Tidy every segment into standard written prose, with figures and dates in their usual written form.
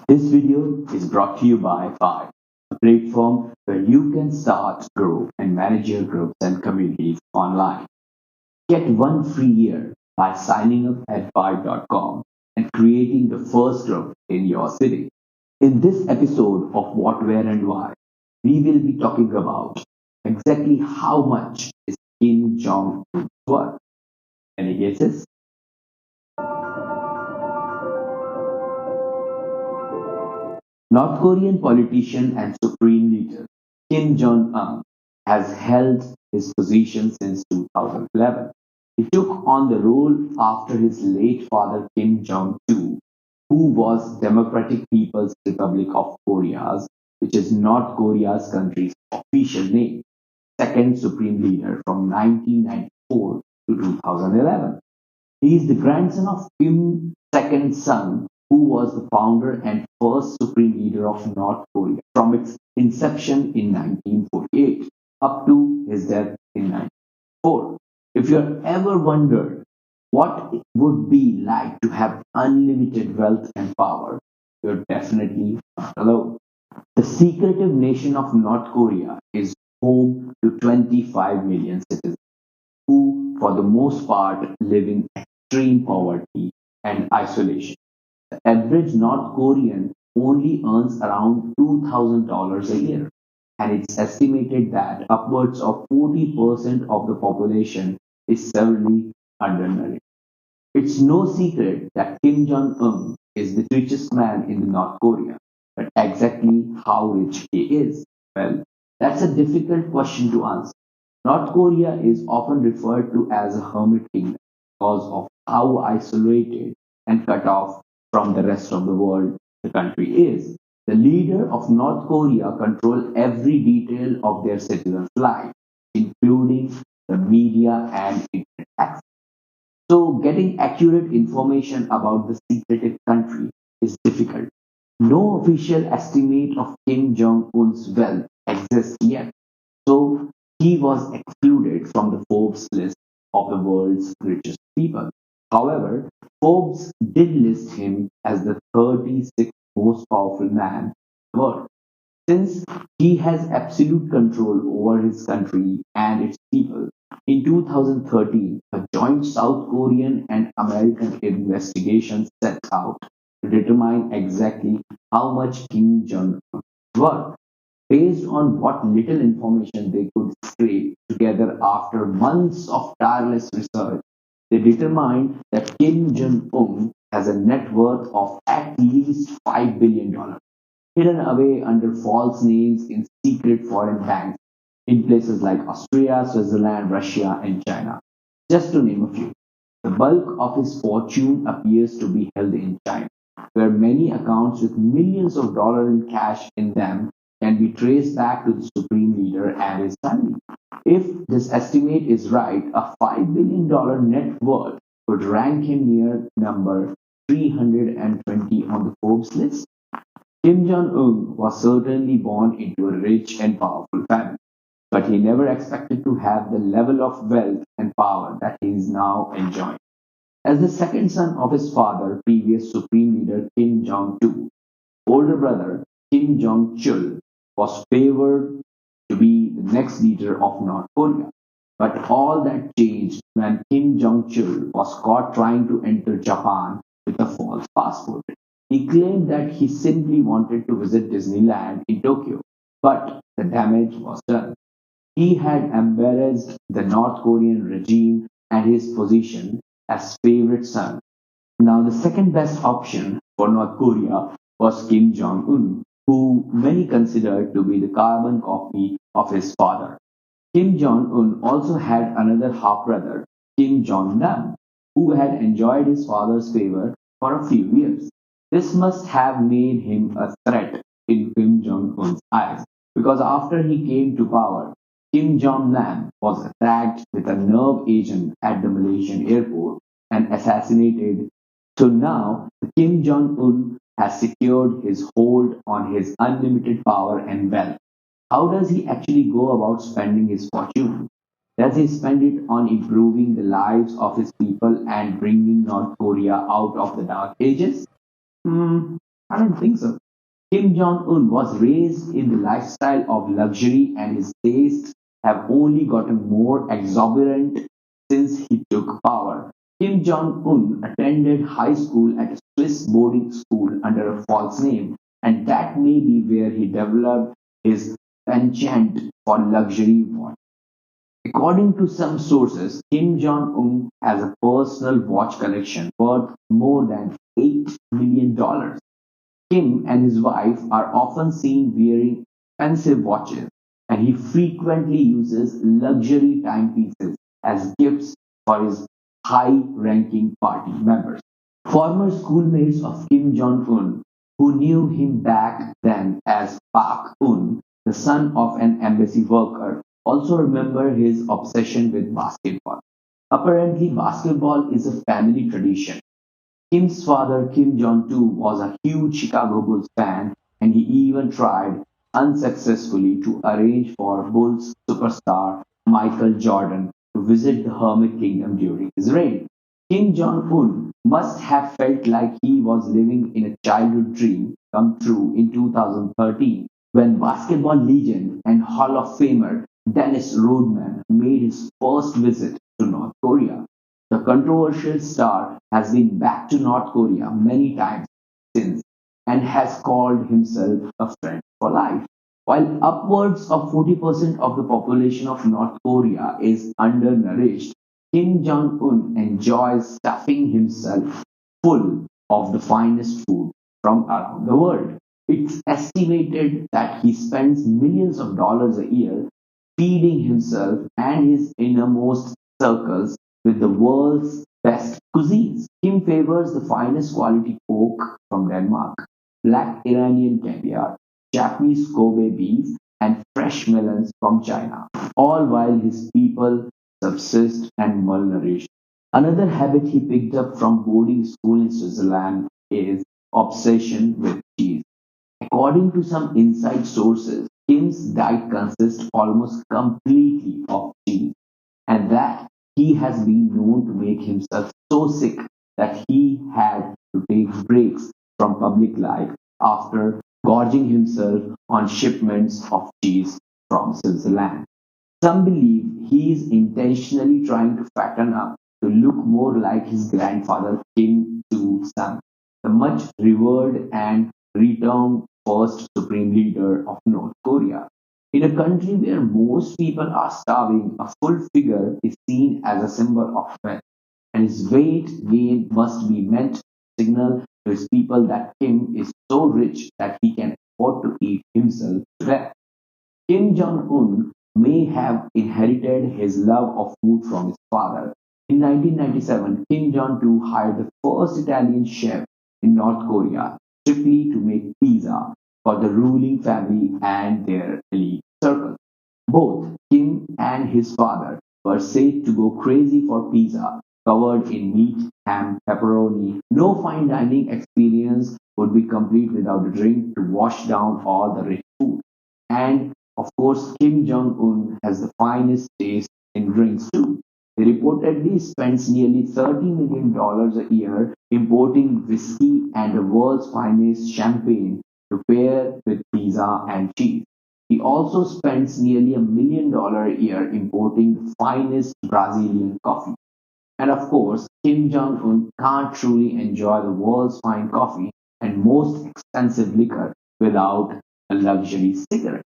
This video is brought to you by Five, a platform where you can start, grow, and manage your groups and communities online. Get one free year by signing up at Five.com and creating the first group in your city. In this episode of What, Where, and Why, we will be talking about exactly how much is Kim Jong Un worth. Any guesses? North Korean politician and supreme leader Kim Jong Un has held his position since 2011. He took on the role after his late father Kim Jong Un, who was Democratic People's Republic of Korea's, which is North Korea's country's official name, second supreme leader from 1994 to 2011. He is the grandson of Kim's second son, who was the founder and first supreme leader of North Korea from its inception in 1948 up to his death in 1994. If you have ever wondered what it would be like to have unlimited wealth and power, you're definitely not alone. The secretive nation of North Korea is home to 25 million citizens who, for the most part, live in extreme poverty and isolation. The average North Korean only earns around $2,000 a year, and it's estimated that upwards of 40% of the population is severely undernourished. It's no secret that Kim Jong Un is the richest man in North Korea, but exactly how rich he is? Well, that's a difficult question to answer. North Korea is often referred to as a hermit kingdom because of how isolated and cut off from the rest of the world the country is. The leader of North Korea controls every detail of their citizens' life, including the media and internet access. So, getting accurate information about the secretive country is difficult. No official estimate of Kim Jong Un's wealth exists yet, so he was excluded from the Forbes list of the world's richest people. However, Forbes did list him as the 36th most powerful man in the world. Since he has absolute control over his country and its people, in 2013, a joint South Korean and American investigation set out to determine exactly how much Kim Jong Un is worth. Based on what little information they could scrape together after months of tireless research, they determined that Kim Jong Un has a net worth of at least $5 billion, hidden away under false names in secret foreign banks in places like Austria, Switzerland, Russia, and China, just to name a few. The bulk of his fortune appears to be held in China, where many accounts with millions of dollars in cash in them can be traced back to the supreme leader and his family. If this estimate is right, a $5 billion net worth would rank him near number 320 on the Forbes list. Kim Jong Un was certainly born into a rich and powerful family, but he never expected to have the level of wealth and power that he is now enjoying. As the second son of his father, previous supreme leader Kim Jong Il, older brother Kim Jong Chul was favored to be the next leader of North Korea. But all that changed when Kim Jong Chul was caught trying to enter Japan with a false passport. He claimed that he simply wanted to visit Disneyland in Tokyo, but the damage was done. He had embarrassed the North Korean regime and his position as favorite son. Now, the second best option for North Korea was Kim Jong Un, who many considered to be the carbon copy of his father. Kim Jong Un also had another half brother, Kim Jong Nam, who had enjoyed his father's favor for a few years. This must have made him a threat in Kim Jong Un's eyes, because after he came to power, Kim Jong Nam was attacked with a nerve agent at the Malaysian airport and assassinated. So now Kim Jong Un has secured his hold on his unlimited power and wealth. How does he actually go about spending his fortune? Does he spend it on improving the lives of his people and bringing North Korea out of the dark ages? Hmm, I don't think so. Kim Jong Un was raised in the lifestyle of luxury, and his tastes have only gotten more exorbitant since he took power. Kim Jong Un attended high school at a Swiss boarding school under a false name, and that may be where he developed his penchant for luxury watch. According to some sources, Kim Jong Un has a personal watch collection worth more than $8 million. Kim and his wife are often seen wearing expensive watches, and he frequently uses luxury timepieces as gifts for his high ranking party members. Former schoolmates of Kim Jong Un, who knew him back then as Park Un, the son of an embassy worker, also remember his obsession with basketball. Apparently, basketball is a family tradition. Kim's father, Kim Jong-un, was a huge Chicago Bulls fan, and he even tried unsuccessfully to arrange for Bulls superstar Michael Jordan to visit the Hermit Kingdom during his reign. Kim Jong-un must have felt like he was living in a childhood dream come true in 2013 when basketball legend and Hall of Famer Dennis Rodman made his first visit to North Korea. The controversial star has been back to North Korea many times since and has called himself a friend for life. While upwards of 40% of the population of North Korea is undernourished, Kim Jong un enjoys stuffing himself full of the finest food from around the world. It's estimated that he spends millions of dollars a year feeding himself and his innermost circles with the world's best cuisines. Kim favors the finest quality pork from Denmark, black Iranian caviar, Japanese Kobe beef, and fresh melons from China, all while his people subsist and malnourished. Another habit he picked up from boarding school in Switzerland is obsession with cheese. According to some inside sources, Kim's diet consists almost completely of cheese, and that he has been known to make himself so sick that he had to take breaks from public life after gorging himself on shipments of cheese from Switzerland. Some believe he is intentionally trying to fatten up to look more like his grandfather Kim Il-sung, the much revered and returned first supreme leader of North Korea. In a country where most people are starving, a full figure is seen as a symbol of wealth, and his weight gain must be meant to signal to his people that Kim is so rich that he can afford to eat himself to death. Kim Jong Un may have inherited his love of food from his father. In 1997, Kim Jong Un hired the first Italian chef in North Korea strictly to make pizza for the ruling family and their elite circle. Both Kim and his father were said to go crazy for pizza covered in meat, ham, pepperoni. No fine dining experience would be complete without a drink to wash down all the rich food. And of course, Kim Jong Un has the finest taste in drinks too. He reportedly spends nearly $30 million a year importing whiskey and the world's finest champagne to pair with pizza and cheese. He also spends nearly $1 million a year importing the finest Brazilian coffee. And of course, Kim Jong un can't truly enjoy the world's fine coffee and most expensive liquor without a luxury cigarette.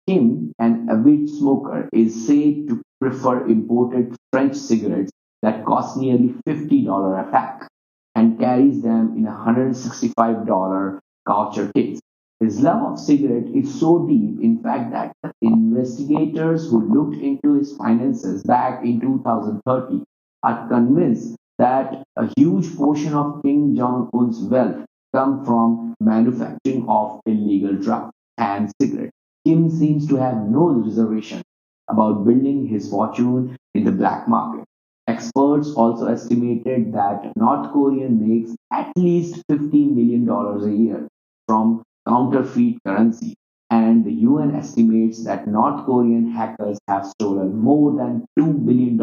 Kim, an avid smoker, is said to prefer imported French cigarettes that cost nearly $50 a pack and carries them in a $165 culture case. His love of cigarette is so deep, in fact, that the investigators who looked into his finances back in 2030 are convinced that a huge portion of Kim Jong Un's wealth come from manufacturing of illegal drugs and cigarettes. Kim seems to have no reservation about building his fortune in the black market. Experts also estimated that North Korea makes at least $15 million a year from counterfeit currency, and the UN estimates that North Korean hackers have stolen more than $2 billion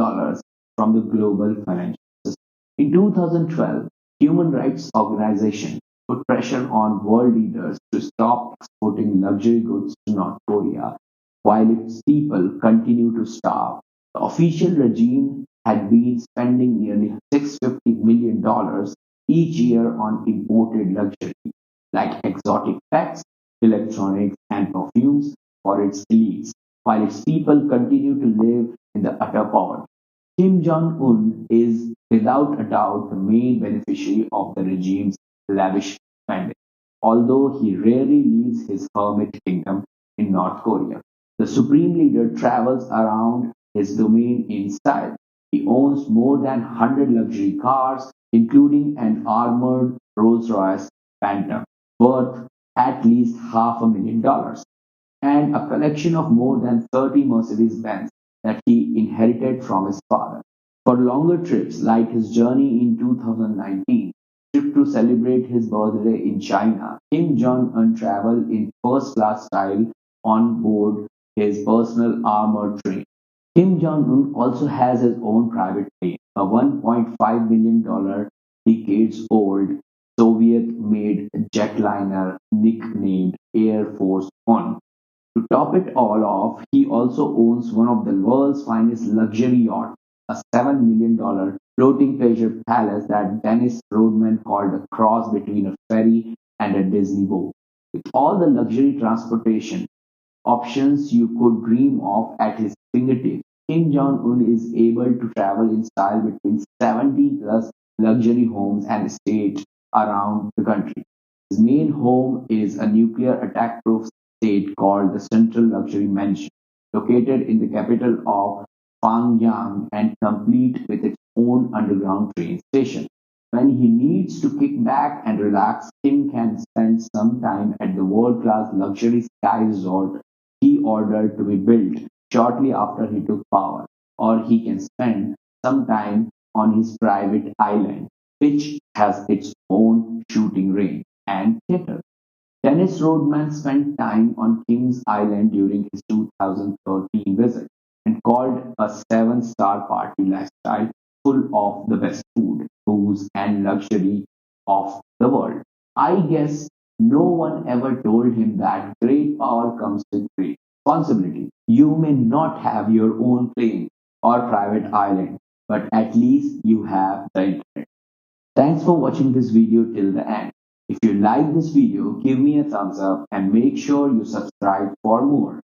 from the global financial system. In 2012, human rights organization put pressure on world leaders to stop exporting luxury goods to North Korea while its people continue to starve. The official regime had been spending nearly $650 million each year on imported luxury like exotic pets, electronics, and perfumes for its elites, while its people continue to live in the utter poverty. Kim Jong Un is without a doubt the main beneficiary of the regime's lavish spending, although he rarely leaves his hermit kingdom in North Korea. The supreme leader travels around his domain in style. He owns more than 100 luxury cars, including an armored Rolls-Royce Phantom worth at least $500,000 and a collection of more than 30 Mercedes-Benz that he inherited from his father. For longer trips, like his journey in 2019 trip to celebrate his birthday in China, Kim Jong-un traveled in first-class style on board his personal armored train. Kim Jong-un also has his own private plane, a $1.5 million decades-old Soviet-made jetliner nicknamed Air Force One. To top it all off, he also owns one of the world's finest luxury yachts, a $7 million floating pleasure palace that Dennis Rodman called a cross between a ferry and a Disney boat. With all the luxury transportation options you could dream of at his fingertips, Kim Jong Un is able to travel in style between 70 plus luxury homes and estates around the country. His main home is a nuclear attack proof state called the Central Luxury Mansion, located in the capital of Pyongyang and complete with its own underground train station. When he needs to kick back and relax, Kim can spend some time at the world class luxury sky resort he ordered to be built shortly after he took power, or he can spend some time on his private island, which has its own shooting range and theater. Dennis Rodman spent time on Kings Island during his 2013 visit and called a seven-star party lifestyle full of the best food, booze, and luxury of the world. I guess no one ever told him that great power comes with great responsibility. You may not have your own plane or private island, but at least you have the internet. Thanks for watching this video till the end. If you like this video, give me a thumbs up and make sure you subscribe for more.